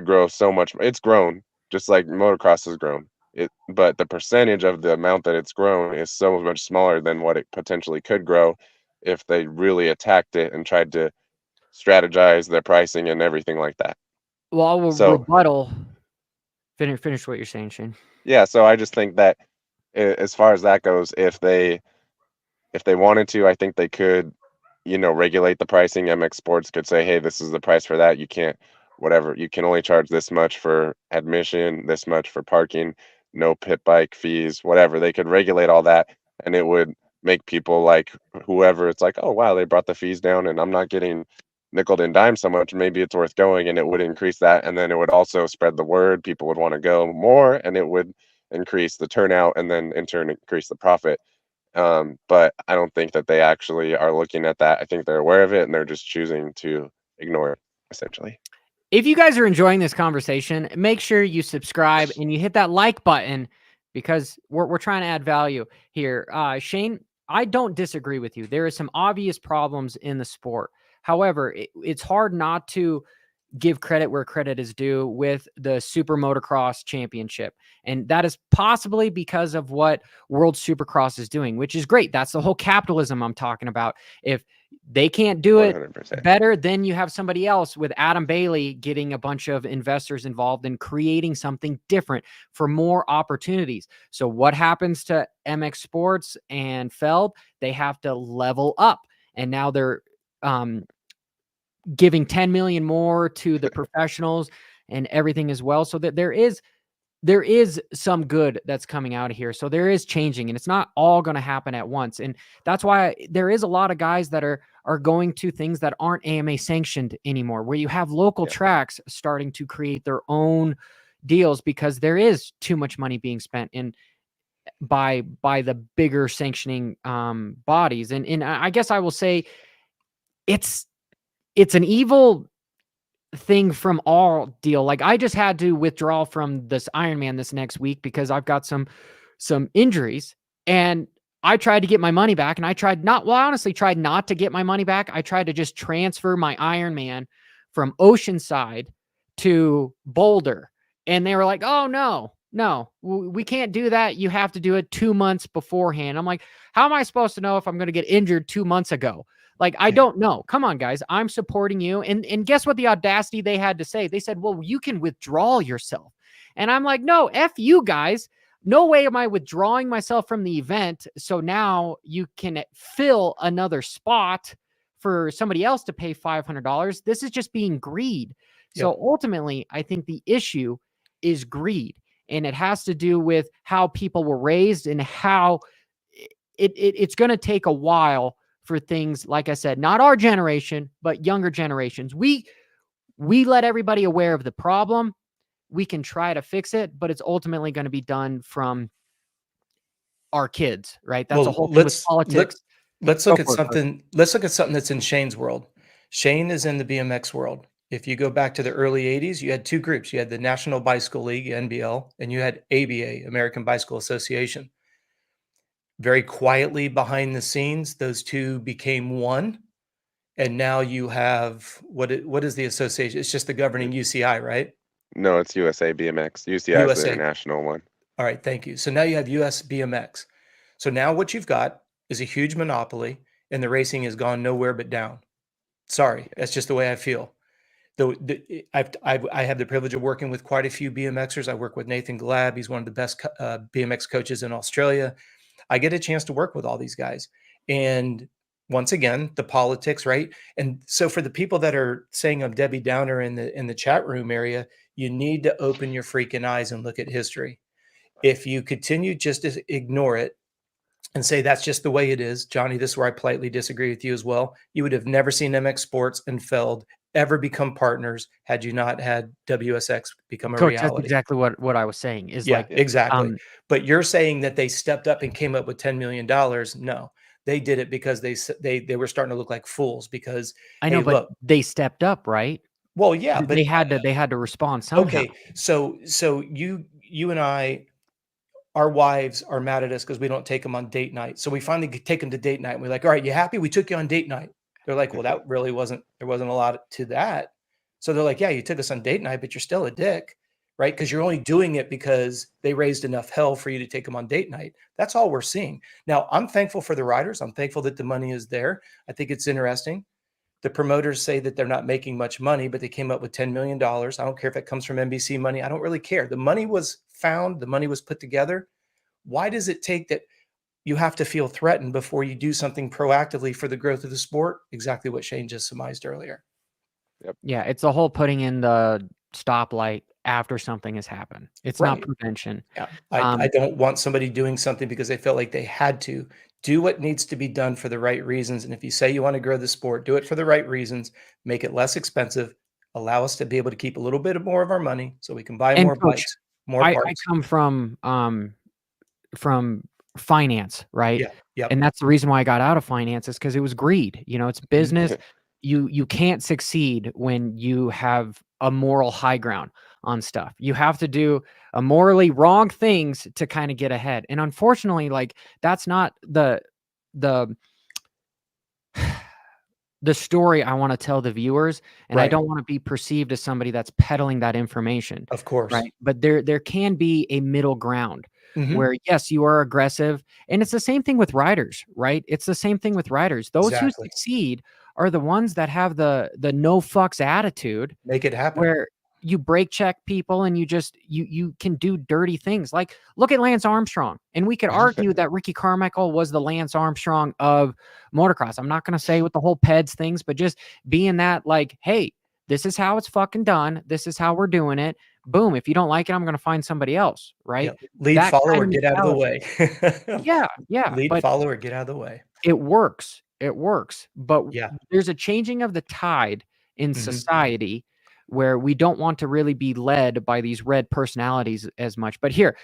grow so much. It's grown just like motocross has grown. But the percentage of the amount that it's grown is so much smaller than what it potentially could grow if they really attacked it and tried to strategize their pricing and everything like that. Well, I will So rebuttal. Finish what you're saying, Shane. yeah, so I just think that as far as that goes, if they wanted to, I think they could, regulate the pricing. MX Sports could say, hey, this is the price for that. You can't, whatever, you can only charge this much for admission, this much for parking, no pit bike fees, whatever. They could regulate all that, and it would make people like whoever, it's like, oh, wow, they brought the fees down and I'm not getting nickel and dime so much. Maybe it's worth going, and it would increase that. And then it would also spread the word. People would want to go more, and it would increase the turnout and then in turn increase the profit. But I don't think that they actually are looking at that. I think they're aware of it and they're just choosing to ignore it, essentially. If you guys are enjoying this conversation, make sure you subscribe and you hit that like button because we're trying to add value here. Shane, I don't disagree with you. There are some obvious problems in the sport. However, it's hard not to give credit where credit is due with the Super Motocross Championship. And that is possibly because of what World Supercross is doing, which is great. That's the whole capitalism I'm talking about. If they can't do it 100%. better, then you have somebody else with Adam Bailey getting a bunch of investors involved and creating something different for more opportunities. So what happens to MX Sports and Feld? They have to level up. And now they're giving 10 million more to the professionals and everything as well. So that there is some good that's coming out of here. So there is changing, and it's not all going to happen at once. And that's why there is a lot of guys that are going to things that aren't AMA sanctioned anymore, where you have local tracks starting to create their own deals because there is too much money being spent in by the bigger sanctioning bodies. And I guess I will say it's an evil thing from all deal. Like I just had to withdraw from this Ironman this next week because I've got some injuries, and I tried to get my money back, and I honestly tried not to get my money back. I tried to just transfer my Ironman from Oceanside to Boulder. And they were like, oh no, we can't do that. You have to do it 2 months beforehand. I'm like, how am I supposed to know if I'm going to get injured 2 months ago? Like, I don't know. Come on, guys. I'm supporting you. And guess what the audacity they had to say? They said, well, you can withdraw yourself. And I'm like, no, F you guys. No way am I withdrawing myself from the event. So now you can fill another spot for somebody else to pay $500. This is just being greed. So ultimately, I think the issue is greed. And it has to do with how people were raised and how it's going to take a while for things, like I said, not our generation, but younger generations. We let everybody aware of the problem. We can try to fix it, but it's ultimately going to be done from our kids, right? That's a whole thing with politics. Let's look at something. Let's look at something that's in Shane's world. Shane is in the BMX world. If you go back to the early 80s, you had two groups. You had the National Bicycle League, NBL, and you had ABA, American Bicycle Association. Very quietly behind the scenes, those two became one. And now you have, what is the association? It's just the governing UCI, right? No, it's USA BMX. UCI is the international one. All right, thank you. So now you have US BMX. So now what you've got is a huge monopoly, and the racing has gone nowhere but down. Sorry, that's just the way I feel. I have the privilege of working with quite a few BMXers. I work with Nathan Glab. He's one of the best BMX coaches in Australia. I get a chance to work with all these guys. And once again, the politics, right? And so for the people that are saying I'm Debbie Downer in the chat room area, you need to open your freaking eyes and look at history. If you continue just to ignore it and say that's just the way it is, Johnny, this is where I politely disagree with you as well. You would have never seen MX Sports and Feld ever become partners had you not had WSX become a reality. That's exactly what I was saying. Exactly. But you're saying that they stepped up and came up with $10 million. No, they did it because they were starting to look like fools because I know, but they stepped up, right? Well, yeah, but they had to respond somehow. Okay, so you and I, our wives are mad at us because we don't take them on date night. So we finally take them to date night, and we're like, all right, you happy? We took you on date night. They're like, well, that really there wasn't a lot to that. So they're like, yeah, you took us on date night, but you're still a dick, right? Because you're only doing it because they raised enough hell for you to take them on date night. That's all we're seeing. Now, I'm thankful for the riders. I'm thankful that the money is there. I think it's interesting. The promoters say that they're not making much money, but they came up with $10 million. I don't care if it comes from NBC money. I don't really care. The money was found. The money was put together. Why does it take that you have to feel threatened before you do something proactively for the growth of the sport? Exactly what Shane just surmised earlier. Yeah, it's the whole putting in the stoplight after something has happened. It's not prevention. Yeah, I don't want somebody doing something because they felt like they had to. Do what needs to be done for the right reasons. And if you say you want to grow the sport, do it for the right reasons. Make it less expensive. Allow us to be able to keep a little bit more of our money so we can buy And more Coach, bikes, more I parts. come from finance, right? Yeah, yep. And that's the reason why I got out of finance, is because it was greed. You know, it's business. You can't succeed when you have a moral high ground on stuff. You have to do a morally wrong things to kind of get ahead. And unfortunately, like, that's not the story I want to tell the viewers, and I Right. don't want to be perceived as somebody that's peddling that information. Of course. Right. But there can be a middle ground Mhm. where, yes, you are aggressive. And it's the same thing with riders, right? It's the same thing with riders. Those who Exactly. succeed are the ones that have the no fucks attitude, Make it happen. where you brake check people and you can do dirty things. Like, look at Lance Armstrong. And we could argue that Ricky Carmichael was the Lance Armstrong of motocross. I'm not going to say with the whole PEDS things, but just being that, like, hey, this is how it's fucking done. This is how we're doing it. Boom. If you don't like it, I'm going to find somebody else. Right. Yep. Lead, That follow, kind or of get out of the way. Yeah. Yeah. Lead, But follow, or get out of the way. it works. It works. But Yeah. there's a changing of the tide in Mhm. society where we don't want to really be led by these red personalities as much. But here,